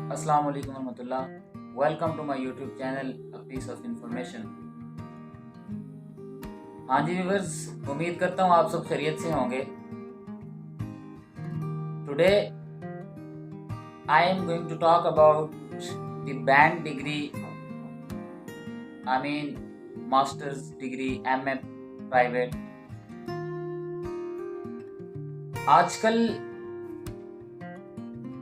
السلام علیکم ورحمۃ اللہ. Welcome to my YouTube channel piece of information. ہاں جی ویورز، امید کرتا ہوں آپ سب خیریت سے ہوں گے. Today I am going to talk about the band degree, I mean master's degree M A private. آج کل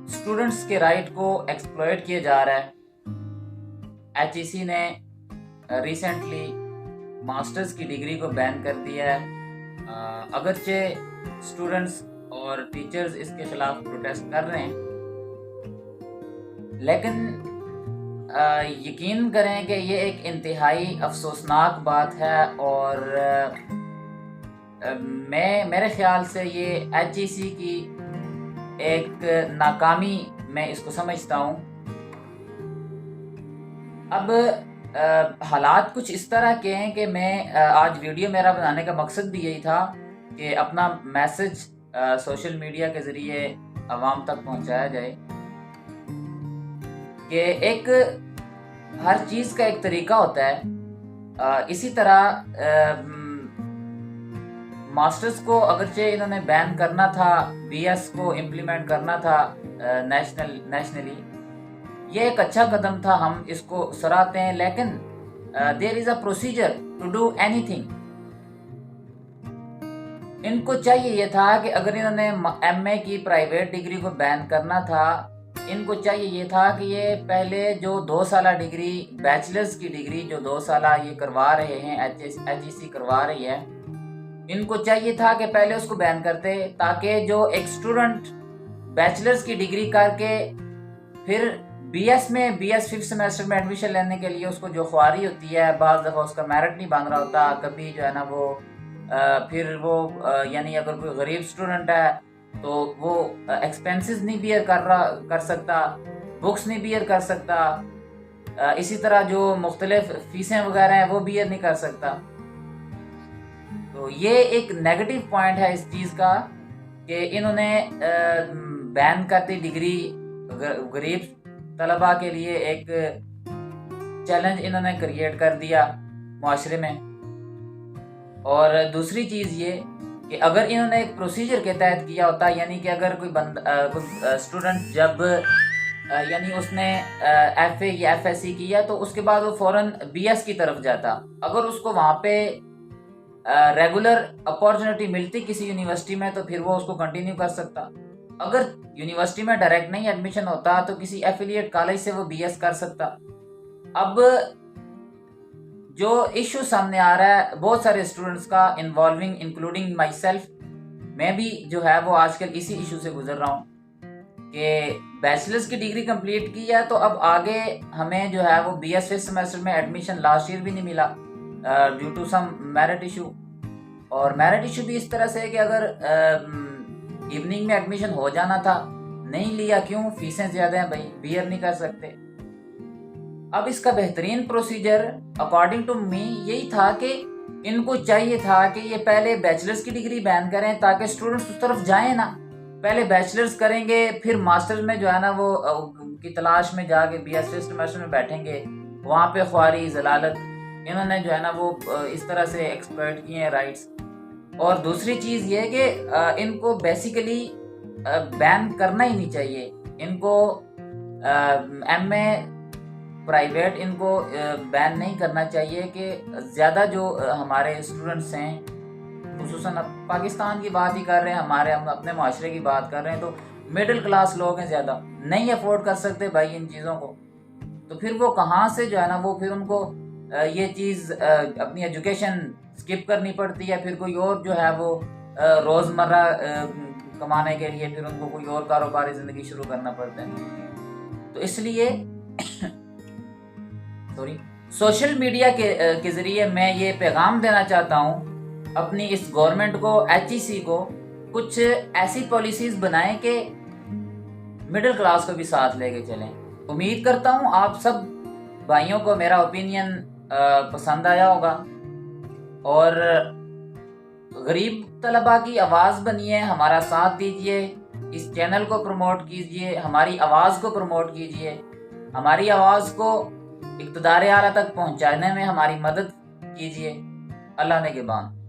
اسٹوڈنٹس کے رائٹ کو ایکسپلوئٹ کیا جا رہا ہے. ایچ ای سی نے ریسنٹلی ماسٹرز کی ڈگری کو بین کر دیا ہے. اگرچہ اسٹوڈنٹس اور ٹیچرز اس کے خلاف پروٹیسٹ کر رہے ہیں، لیکن یقین کریں کہ یہ ایک انتہائی افسوسناک بات ہے، اور میرے خیال سے یہ ایچ ای سی کی ایک ناکامی میں اس کو سمجھتا ہوں. اب حالات کچھ اس طرح کے ہیں کہ میں آج ویڈیو میرا بنانے کا مقصد بھی یہی تھا کہ اپنا میسج سوشل میڈیا کے ذریعے عوام تک پہنچایا جائے کہ ایک ہر چیز کا ایک طریقہ ہوتا ہے. اسی طرح ماسٹرز کو اگرچہ انہوں نے بین کرنا تھا، بی ایس کو امپلیمنٹ کرنا تھا نیشنلی، یہ ایک اچھا قدم تھا، ہم اس کو سراہتے ہیں. لیکن there is a procedure to do اینی تھنگ. ان کو چاہیے یہ تھا کہ اگر انہوں نے ایم اے کی پرائیویٹ ڈگری کو بین کرنا تھا، ان کو چاہیے یہ تھا کہ یہ پہلے جو 2 سالہ ڈگری، بیچلرز کی ڈگری جو 2 سالہ یہ کروا رہے ہیں، ایچ ای سی کروا رہی ہے، ان کو چاہیے تھا کہ پہلے اس کو بین کرتے، تاکہ جو ایک اسٹوڈنٹ بیچلرز کی ڈگری کر کے پھر بی ایس 5th سیمیسٹر میں ایڈمیشن لینے کے لیے اس کو جو خواری ہوتی ہے، بعض دفعہ اس کا میرٹ نہیں بن رہا ہوتا، کبھی جو ہے نا وہ پھر وہ یعنی اگر کوئی غریب اسٹوڈنٹ ہے تو وہ ایکسپینسز نہیں بیئر کر سکتا، بکس نہیں بیئر کر سکتا، اسی طرح جو مختلف فیسیں وغیرہ ہیں وہ بیئر نہیں کر سکتا. تو یہ ایک نیگیٹو پوائنٹ ہے اس چیز کا کہ انہوں نے بین کرتی ڈگری غریب طلباء کے لیے ایک چیلنج انہوں نے کریٹ کر دیا معاشرے میں. اور دوسری چیز یہ کہ اگر انہوں نے ایک پروسیجر کے تحت کیا ہوتا، یعنی کہ اگر کوئی اسٹوڈنٹ جب یعنی اس نے ایف اے یا ایف ایس سی کیا تو اس کے بعد وہ فوراً بی ایس کی طرف جاتا. اگر اس کو وہاں پہ ریگولر اپارچونیٹی ملتی کسی یونیورسٹی میں تو پھر وہ اس کو کنٹینیو کر سکتا. اگر یونیورسٹی میں ڈائریکٹ نہیں ایڈمیشن ہوتا تو کسی ایفیلیٹ کالج سے وہ بی ایس کر سکتا. اب جو ایشو سامنے آ رہا ہے بہت سارے اسٹوڈنٹس کا انوالونگ انکلوڈنگ مائی سیلف، میں بھی جو ہے وہ آج کل اسی ایشو سے گزر رہا ہوں کہ بیچلرز کی ڈگری کمپلیٹ کی ہے تو اب آگے ہمیں جو ہے وہ بی ایس 5th سیمیسٹر میں ایڈمیشن لاسٹ ایئر بھی نہیں ملا due to some merit issue. اور میرٹ ایشو بھی اس طرح سے ہے کہ اگر ایوننگ میں ایڈمیشن ہو جانا تھا، نہیں لیا، کیوں؟ فیسیں زیادہ ہیں بھائی، بیئر نہیں کر سکتے. اب اس کا بہترین پروسیجر اکارڈنگ ٹو می یہی تھا کہ ان کو چاہیے تھا کہ یہ پہلے بیچلرز کی ڈگری بین کریں تاکہ اسٹوڈنٹس اس طرف جائیں نا. پہلے بیچلرز کریں گے، پھر ماسٹرز میں جو ہے نا وہ کی تلاش میں جا کے بی ایس 5th سیمیسٹر میں بیٹھیں گے، وہاں پہ خواری ضلالت انہوں نے جو ہے نا وہ اس طرح سے ایکسپلوئٹ کیے ہیں رائٹس. اور دوسری چیز یہ کہ ان کو بیسیکلی بین کرنا ہی نہیں چاہیے. ان کو ایم اے پرائیویٹ ان کو بین نہیں کرنا چاہیے کہ زیادہ جو ہمارے اسٹوڈنٹس ہیں، خصوصاً پاکستان کی بات ہی کر رہے ہیں، ہم اپنے معاشرے کی بات کر رہے ہیں، تو مڈل کلاس لوگ ہیں، زیادہ نہیں افورڈ کر سکتے بھائی ان چیزوں کو. تو پھر وہ کہاں سے جو ہے نا وہ پھر ان کو یہ چیز اپنی ایجوکیشن سکپ کرنی پڑتی ہے، پھر کوئی اور جو ہے وہ روزمرہ کمانے کے لیے پھر ان کو کوئی اور کاروباری زندگی شروع کرنا پڑتا ہے. تو اس لیے سوشل میڈیا کے ذریعے میں یہ پیغام دینا چاہتا ہوں اپنی اس گورنمنٹ کو، ایچ ای سی کو، کچھ ایسی پالیسیز بنائیں کہ مڈل کلاس کو بھی ساتھ لے کے چلیں. امید کرتا ہوں آپ سب بھائیوں کو میرا اوپینین پسند آیا ہوگا، اور غریب طلباء کی آواز بنیے، ہمارا ساتھ دیجیے. اس چینل کو پروموٹ کیجئے، ہماری آواز کو پروموٹ کیجئے، ہماری آواز کو اقتدار اعلیٰ تک پہنچانے میں ہماری مدد کیجئے۔ اللہ نگہبان۔